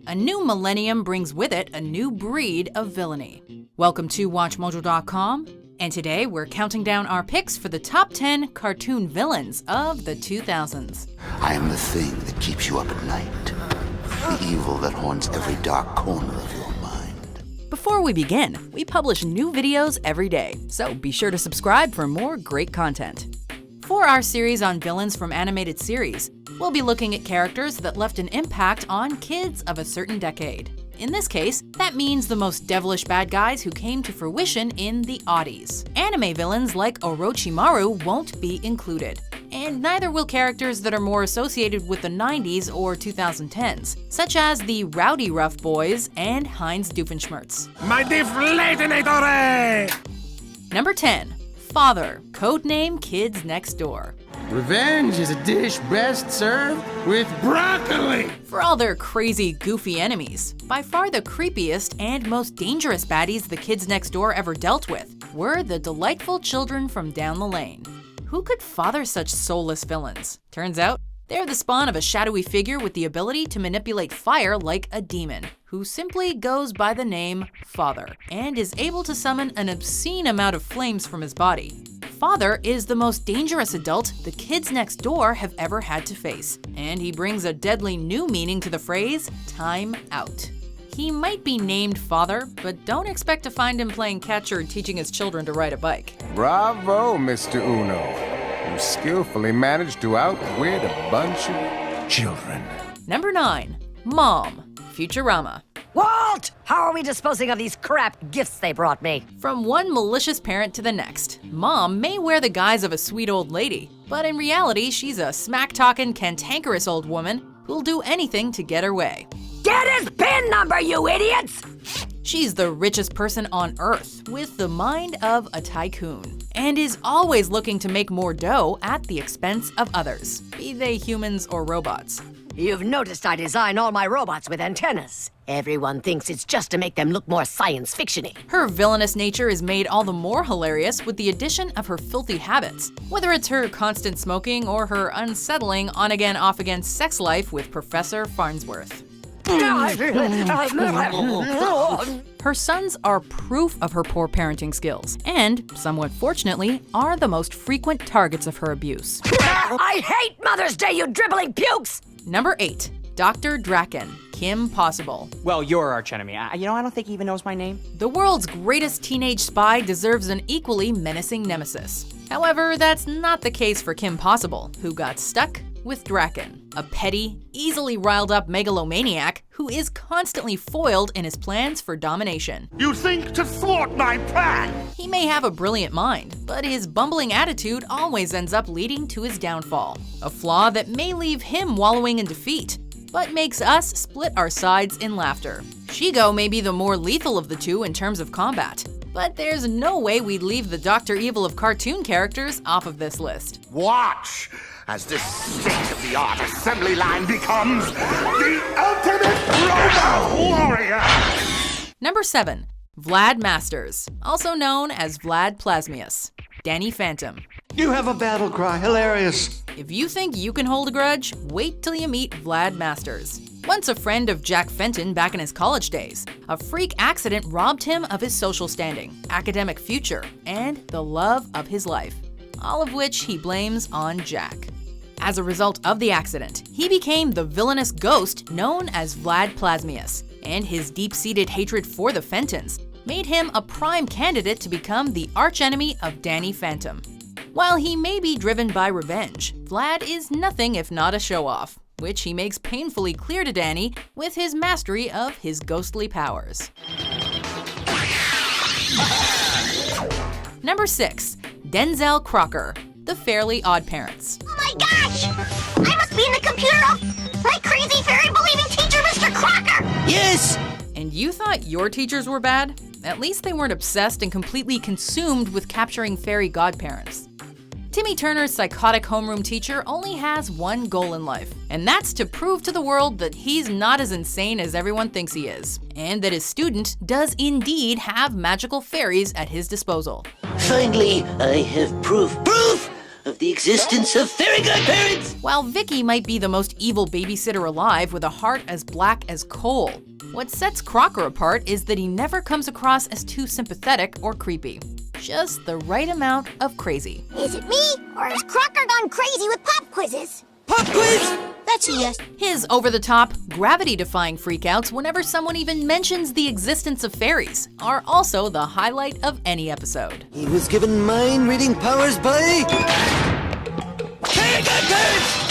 A new millennium brings with it a new breed of villainy. Welcome to WatchMojo.com, and today we're counting down our picks for the top 10 cartoon villains of the 2000s. I am the thing that keeps you up at night, the evil that haunts every dark corner of your mind. Before we begin, we publish new videos every day, so be sure to subscribe for more great content. For our series on villains from animated series, we'll be looking at characters that left an impact on kids of a certain decade. In this case, that means the most devilish bad guys who came to fruition in the aughties. Anime villains like Orochimaru won't be included, and neither will characters that are more associated with the 90s or 2010s, such as the Rowdy Rough Boys and Heinz Doofenshmirtz. My deflatinatore! Number 10. Father, codename Kids Next Door. Revenge is a dish best served with broccoli! For all their crazy, goofy enemies, by far the creepiest and most dangerous baddies the Kids Next Door ever dealt with were the delightful children from down the lane. Who could father such soulless villains? Turns out, they're the spawn of a shadowy figure with the ability to manipulate fire like a demon, who simply goes by the name Father, and is able to summon an obscene amount of flames from his body. Father is the most dangerous adult the kids next door have ever had to face, and he brings a deadly new meaning to the phrase, time out. He might be named Father, but don't expect to find him playing catch or teaching his children to ride a bike. Bravo, Mr. Uno. You skillfully managed to outwit a bunch of children. Number 9. Mom, Futurama. Walt! How are we disposing of these crap gifts they brought me? From one malicious parent to the next, Mom may wear the guise of a sweet old lady, but in reality, she's a smack-talking, cantankerous old woman who'll do anything to get her way. Get his PIN number, you idiots! She's the richest person on Earth, with the mind of a tycoon, and is always looking to make more dough at the expense of others, be they humans or robots. You've noticed I design all my robots with antennas. Everyone thinks it's just to make them look more science fiction-y. Her villainous nature is made all the more hilarious with the addition of her filthy habits, whether it's her constant smoking or her unsettling on-again, off-again sex life with Professor Farnsworth. Her sons are proof of her poor parenting skills, and, somewhat fortunately, are the most frequent targets of her abuse. I hate Mother's Day, you dribbling pukes! Number 8. Dr. Drakken, Kim Possible. Well, you're our archenemy. I don't think he even knows my name. The world's greatest teenage spy deserves an equally menacing nemesis. However, that's not the case for Kim Possible, who got stuck with Drakken, a petty, easily riled up megalomaniac who is constantly foiled in his plans for domination. You think to thwart my plan? He may have a brilliant mind, but his bumbling attitude always ends up leading to his downfall, a flaw that may leave him wallowing in defeat, but makes us split our sides in laughter. Shigo may be the more lethal of the two in terms of combat, but there's no way we'd leave the Dr. Evil of cartoon characters off of this list. Watch as this state-of-the-art assembly line becomes the ultimate robot warrior! Number 7. Vlad Masters, also known as Vlad Plasmius, Danny Phantom. You have a battle cry, hilarious. If you think you can hold a grudge, wait till you meet Vlad Masters. Once a friend of Jack Fenton back in his college days, a freak accident robbed him of his social standing, academic future, and the love of his life, all of which he blames on Jack. As a result of the accident, he became the villainous ghost known as Vlad Plasmius, and his deep-seated hatred for the Fentons made him a prime candidate to become the archenemy of Danny Phantom. While he may be driven by revenge, Vlad is nothing if not a show-off, which he makes painfully clear to Danny with his mastery of his ghostly powers. Number 6. Denzel Crocker, The Fairly Odd Parents. Oh my gosh! I must be in the computer! My crazy fairy-believing teacher, Mr. Crocker! Yes! And you thought your teachers were bad? At least they weren't obsessed and completely consumed with capturing fairy godparents. Timmy Turner's psychotic homeroom teacher only has one goal in life, and that's to prove to the world that he's not as insane as everyone thinks he is, and that his student does indeed have magical fairies at his disposal. Finally, I have proof. Proof! of the existence of fairy godparents. While Vicky might be the most evil babysitter alive with a heart as black as coal, what sets Crocker apart is that he never comes across as too sympathetic or creepy. Just the right amount of crazy. Is it me, or is Crocker gone crazy with pop quizzes? Pop quiz? That's a yes. His over-the-top, gravity-defying freakouts whenever someone even mentions the existence of fairies are also the highlight of any episode. He was given mind-reading powers by... fairy godparents!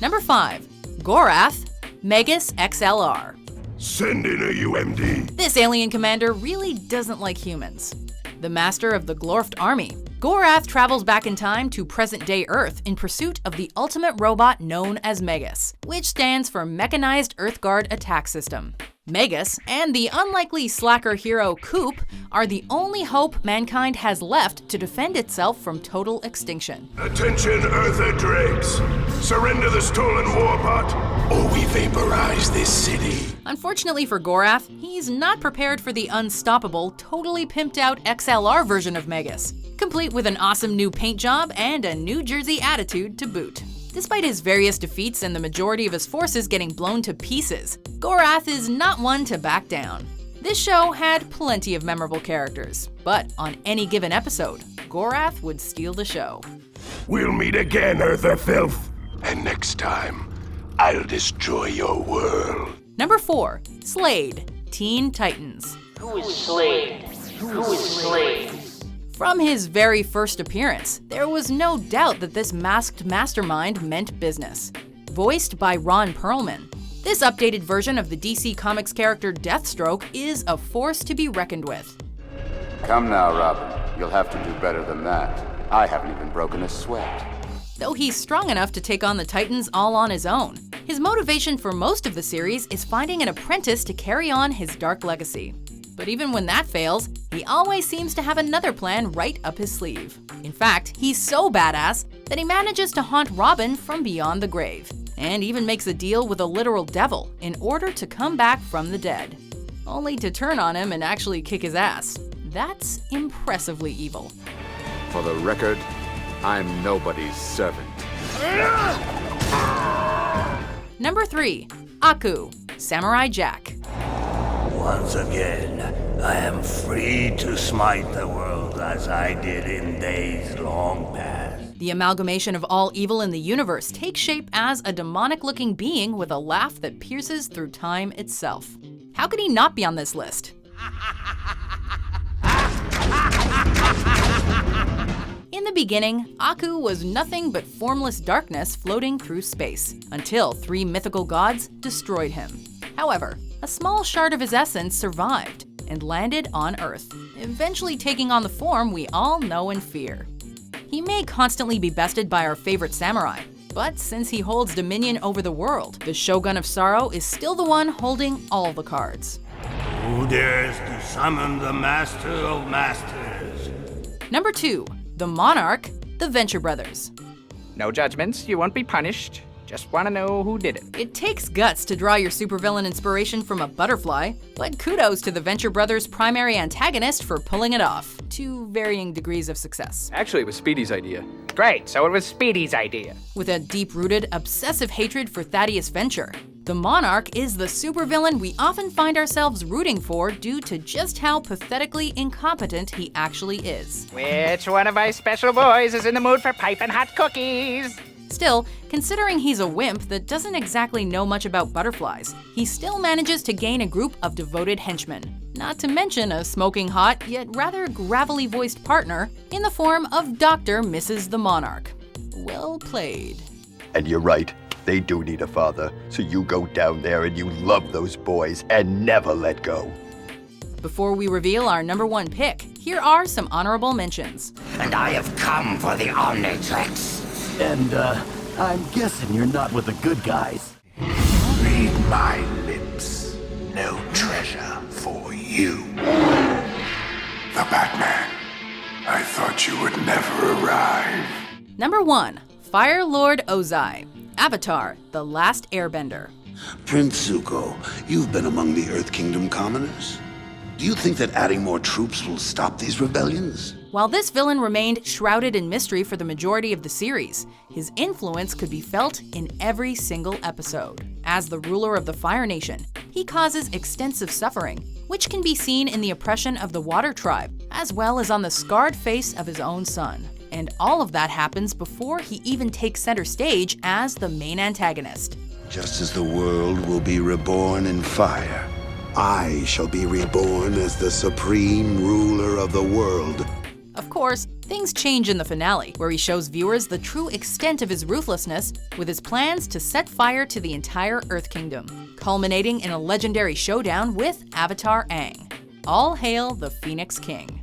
Number 5. Gorrath, Megas XLR. Send in a UMD. This alien commander really doesn't like humans. The master of the Glorft army, Gorrath travels back in time to present-day Earth in pursuit of the ultimate robot known as Megas, which stands for Mechanized Earthguard Attack System. Megas and the unlikely slacker hero Coop are the only hope mankind has left to defend itself from total extinction. Attention, Earther Drakes. Surrender the stolen warbot, or we vaporize this city. Unfortunately for Gorrath, he's not prepared for the unstoppable, totally pimped-out XLR version of Megas, complete with an awesome new paint job and a New Jersey attitude to boot. Despite his various defeats and the majority of his forces getting blown to pieces, Gorrath is not one to back down. This show had plenty of memorable characters, but on any given episode, Gorrath would steal the show. We'll meet again, Earther Filth. And next time, I'll destroy your world. Number 4. Slade, Teen Titans. Who is Slade? Who is Slade? From his very first appearance, there was no doubt that this masked mastermind meant business. Voiced by Ron Perlman, this updated version of the DC Comics character Deathstroke is a force to be reckoned with. Come now, Robin. You'll have to do better than that. I haven't even broken a sweat. Though he's strong enough to take on the Titans all on his own, his motivation for most of the series is finding an apprentice to carry on his dark legacy. But even when that fails, he always seems to have another plan right up his sleeve. In fact, he's so badass that he manages to haunt Robin from beyond the grave, and even makes a deal with a literal devil in order to come back from the dead, only to turn on him and actually kick his ass. That's impressively evil. For the record, I'm nobody's servant. Number 3. Aku, Samurai Jack. Once again, I am free to smite the world as I did in days long past. The amalgamation of all evil in the universe takes shape as a demonic-looking being with a laugh that pierces through time itself. How could he not be on this list? In the beginning, Aku was nothing but formless darkness floating through space, until 3 mythical gods destroyed him. However, a small shard of his essence survived and landed on Earth, eventually taking on the form we all know and fear. He may constantly be bested by our favorite samurai, but since he holds dominion over the world, the Shogun of Sorrow is still the one holding all the cards. Who dares to summon the Master of Masters? Number 2. The Monarch, the Venture Brothers. No judgments, you won't be punished. Just want to know who did it. It takes guts to draw your supervillain inspiration from a butterfly, but kudos to the Venture Brothers' primary antagonist for pulling it off, to varying degrees of success. Actually, it was Speedy's idea. Great, so it was Speedy's idea. With a deep-rooted, obsessive hatred for Thaddeus Venture, the Monarch is the supervillain we often find ourselves rooting for due to just how pathetically incompetent he actually is. Which one of my special boys is in the mood for piping hot cookies? Still, considering he's a wimp that doesn't exactly know much about butterflies, he still manages to gain a group of devoted henchmen, not to mention a smoking hot yet rather gravelly voiced partner in the form of Dr. Mrs. the Monarch. Well played. And you're right, they do need a father, so you go down there and you love those boys and never let go. Before we reveal our number 1 pick, here are some honorable mentions. And I have come for the Omnitrix. And, I'm guessing you're not with the good guys. Read my lips. No treasure for you. The Batman. I thought you would never arrive. Number 1. Fire Lord Ozai, Avatar, The Last Airbender. Prince Zuko, you've been among the Earth Kingdom commoners. Do you think that adding more troops will stop these rebellions? While this villain remained shrouded in mystery for the majority of the series, his influence could be felt in every single episode. As the ruler of the Fire Nation, he causes extensive suffering, which can be seen in the oppression of the Water Tribe, as well as on the scarred face of his own son. And all of that happens before he even takes center stage as the main antagonist. Just as the world will be reborn in fire, I shall be reborn as the supreme ruler of the world. Of course, things change in the finale, where he shows viewers the true extent of his ruthlessness with his plans to set fire to the entire Earth Kingdom, culminating in a legendary showdown with Avatar Aang. All hail the Phoenix King.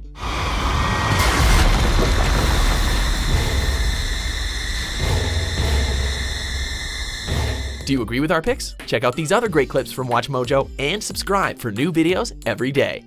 Do you agree with our picks? Check out these other great clips from WatchMojo and subscribe for new videos every day.